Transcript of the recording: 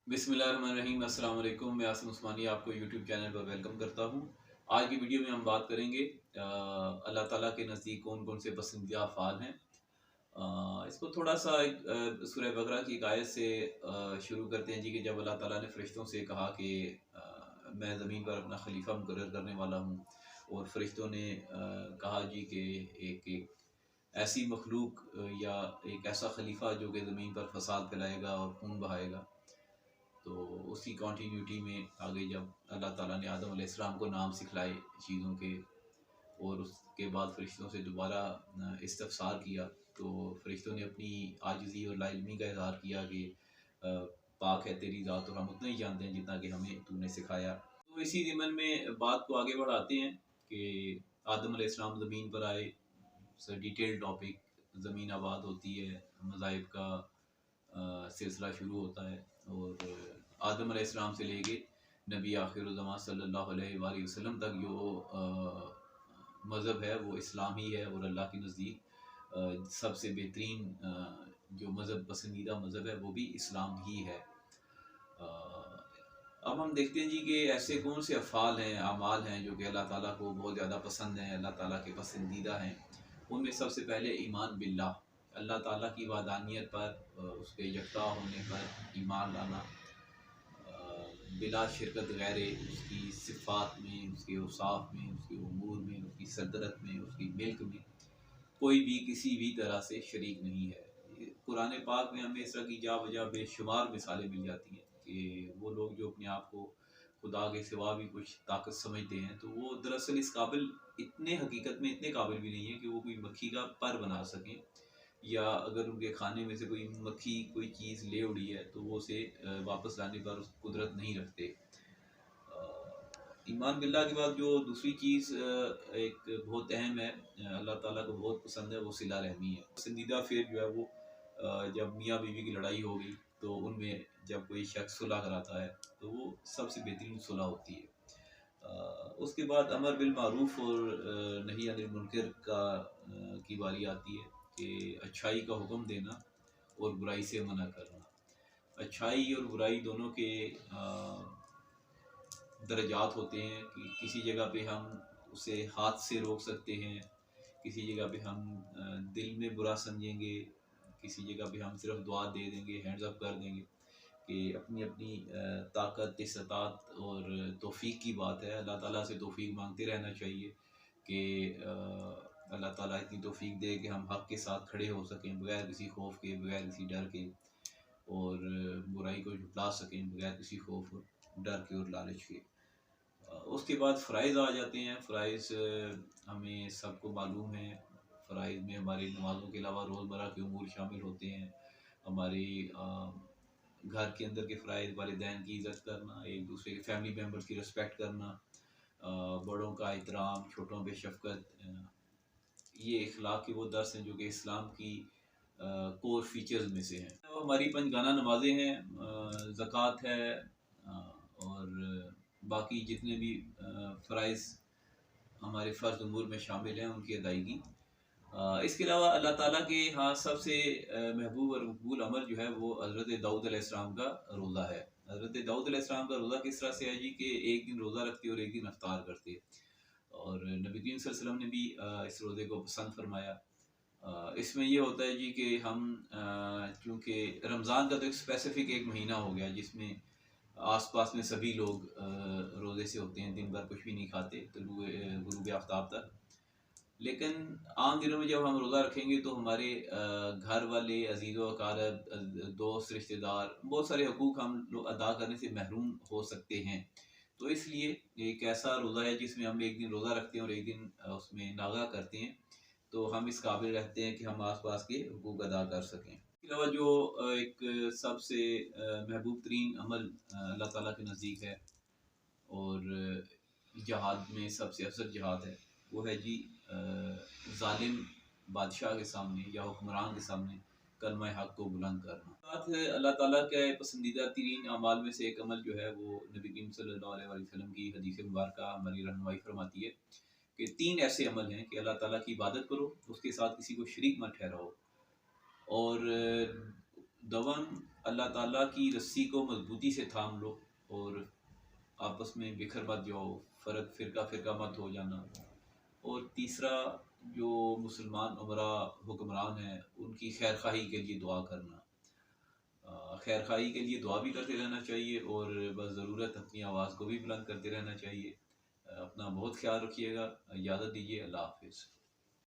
बिस्मिल्लाहिर्रहमानिर्रहीम। अस्सलाम वालेकुम। मैं आसिम उस्मानी आपको यूट्यूब चैनल पर वेलकम करता हूँ। आज की वीडियो में हम बात करेंगे अल्लाह ताला के नज़दीक कौन कौन से पसंदीदा अफ़ाल हैं। इसको थोड़ा सा एक सूरह बकरा की एक आयत से शुरू करते हैं जी कि जब अल्लाह ताला ने फ़रिश्तों से कहा कि मैं ज़मीन पर अपना खलीफा मुकर्रर करने वाला हूँ, और फ़रिश्तों ने कहा जी कि एक ऐसी मखलूक या एक ऐसा खलीफा जो कि ज़मीन पर फ़साद फैलाएगा और खून बहाएगा। तो उसी कॉन्टीन्यूटी में आगे जब अल्लाह ताला ने आदम अलैहिस्सलाम को नाम सिखलाए चीज़ों के, और उसके बाद फ़रिश्तों से दोबारा इस्तफ़सार किया, तो फ़रिश्तों ने अपनी आजिज़ी और लाइल्मी का इज़हार किया कि पाक है तेरी ज़ात और हम उतना ही जानते हैं जितना कि हमें तूने सिखाया। तो इसी ज़िमन में बात को आगे बढ़ाते हैं कि आदम अलैहिस्सलाम ज़मीन पर आए। डिटेल टॉपिक, ज़मीन आबाद होती है, मज़ाहिब का सिलसिला शुरू होता है, और आदम अलैहिस्सलाम से लेके नबी आखिरुज़्ज़मान सल्लल्लाहु अलैहि वसल्लम तक जो मज़हब है वो इस्लाम ही है, और अल्लाह के नज़दीक सबसे बेहतरीन जो मज़हब, पसंदीदा मज़हब है वो भी इस्लाम ही है। अब हम देखते हैं जी कि ऐसे कौन से अफ़ाल हैं, अमाल हैं जो कि अल्लाह ताला को बहुत ज़्यादा पसंद हैं, अल्लाह ताला के पसंदीदा हैं। उनमें सबसे पहले ईमान बिल्लाह, अल्लाह ताला की वाहदानियत पर, उसके यकता होने पर ईमान लाना, बिला शिरकत गैरे, उसकी सिफ़ात में, उसके औसाफ में, उसके उमूर में, उसकी सदरत में, उसकी मिल्क में कोई भी किसी भी तरह से शरीक नहीं है। कुरान पाक में हमें इस तरह की जा बजा बेशुमार मिसालें मिल जाती हैं कि वो लोग जो अपने आप को खुदा के सिवा भी कुछ ताकत समझते हैं, तो वो दरअसल इस काबिल, इतने हकीकत में इतने काबिल भी नहीं है कि वो कोई मक्खी का पर बना सकें, या अगर उनके खाने में से कोई मक्खी कोई चीज़ ले उड़ी है तो वो उसे वापस लाने पर उस कुदरत नहीं रखते। ईमान बिल्लाह के बाद जो दूसरी चीज़ एक बहुत अहम है, अल्लाह ताला को बहुत पसंद है, वो सिला रहमी है। पसंदीदा फेर जो है वो जब मियाँ बीवी की लड़ाई होगी तो उनमें जब कोई शख्स सुलह कराता है तो वो सबसे बेहतरीन सुलह होती है। उसके बाद अमर बिल मारूफ और नही अनिल मुनकर की बारी आती है कि अच्छाई का हुक्म देना और बुराई से मना करना। अच्छाई और बुराई दोनों के दर्जात होते हैं कि किसी जगह पे हम उसे हाथ से रोक सकते हैं, किसी जगह पे हम दिल में बुरा समझेंगे, किसी जगह पे हम सिर्फ दुआ दे देंगे, हैंड्स अप कर देंगे, कि अपनी अपनी ताकत, इस्तात और तौफ़ीक की बात है। अल्लाह ताला से तौफ़ीक मांगते रहना चाहिए कि अल्लाह ताला इतनी तौफ़ीक दे कि हम हक़ के साथ खड़े हो सकें बगैर किसी खौफ के, बगैर किसी डर के, और बुराई को झुठला सकें बगैर किसी खौफ और डर के और लालच के। उसके बाद फ़राइज़ आ जाते हैं। फ़राइज़ हमें सबको मालूम है। फ़राइज़ में हमारी नमाज़ों के अलावा रोज़मर्रा के उमूर शामिल होते हैं। हमारी घर के अंदर के फ़राइज़, वालिदैन की इज़्ज़त करना, एक दूसरे के फैमिली मेम्बर्स की रिस्पेक्ट करना, बड़ों का एहतराम, छोटों पे शफ़क़त, ये इख़लाक़ के वो दर्स हैं जो कि इस्लाम की कोर फ़ीचर्स में से हैं। तो हमारी पंजगाना नमाज़ें हैं, ज़कात है, और बाकी जितने भी फ़राइज़ हमारे फ़र्ज़ उमूर में शामिल हैं उनकी अदायगी। इसके अलावा अल्लाह ताला के यहाँ सबसे महबूब और मकबूल अमल जो है वो हज़रत दाऊद अलैहिस्सलाम का रोज़ा है। हज़रत दाऊद अलैहिस्सलाम का रोज़ा किस तरह से है जी कि एक दिन रोज़ा रखते और एक दिन इफ्तार करते, और नबी करीम सल्लल्लाहु अलैहि वसल्लम ने भी इस रोज़े को पसंद फरमाया। इसमें ये होता है जी कि हम चूँकि रमज़ान का तो एक स्पेसिफ़िक एक महीना हो गया जिसमें आस-पास में सभी लोग रोज़े से होते हैं, दिन भर कुछ भी नहीं खाते गुरूब आफ्ताब तक। लेकिन आम दिनों में जब हम रोज़ा रखेंगे तो हमारे घर वाले, अज़ीज़ व अक़ारब, दोस्त, रिश्तेदार, बहुत सारे हकूक़ हम लोग अदा करने से महरूम हो सकते हैं। तो इसलिए एक ऐसा रोज़ा है जिसमें हम एक दिन रोज़ा रखते हैं और एक दिन उसमें नागा करते हैं, तो हम इस काबिल रहते हैं कि हम आस-पास के हकूक़ अदा कर सकें। इसके अलावा जो एक सबसे महबूब तरीन अमल अल्लाह ताला के नज़दीक है, और जिहाद में सबसे अफज़ल जिहाद है, वो है जी ज़ालिम बादशाह के सामने या हुक्मरान के सामने कलमा हक़ को बुलंद करना। साथ अल्लाह ताला के पसंदीदा तरीन अमाल में से एक अमल जो है वो नबी करीम सल्लल्लाहु अलैहि वसल्लम की हदीस मुबारका हमारी रहनुमाई फरमाती है कि 3 ऐसे अमल हैं कि अल्लाह ताला की इबादत करो, उसके साथ किसी को शरीक मत ठहराओ, और दवम अल्लाह ताला की रस्सी को मजबूती से थाम लो और आपस में बिखर मत जाओ, फ़र्क फ़िरका फ़िरका मत हो जाना। और तीसरा, जो मुसलमान उमरा हुक्मरान हैं उनकी खैर खाही के लिए दुआ करना। खैर खाही के लिए दुआ भी करते रहना चाहिए और बस ज़रूरत अपनी आवाज़ को भी बुलंद करते रहना चाहिए। अपना बहुत ख्याल रखिएगा। इजाज़त दीजिए। अल्लाह हाफ़िज़।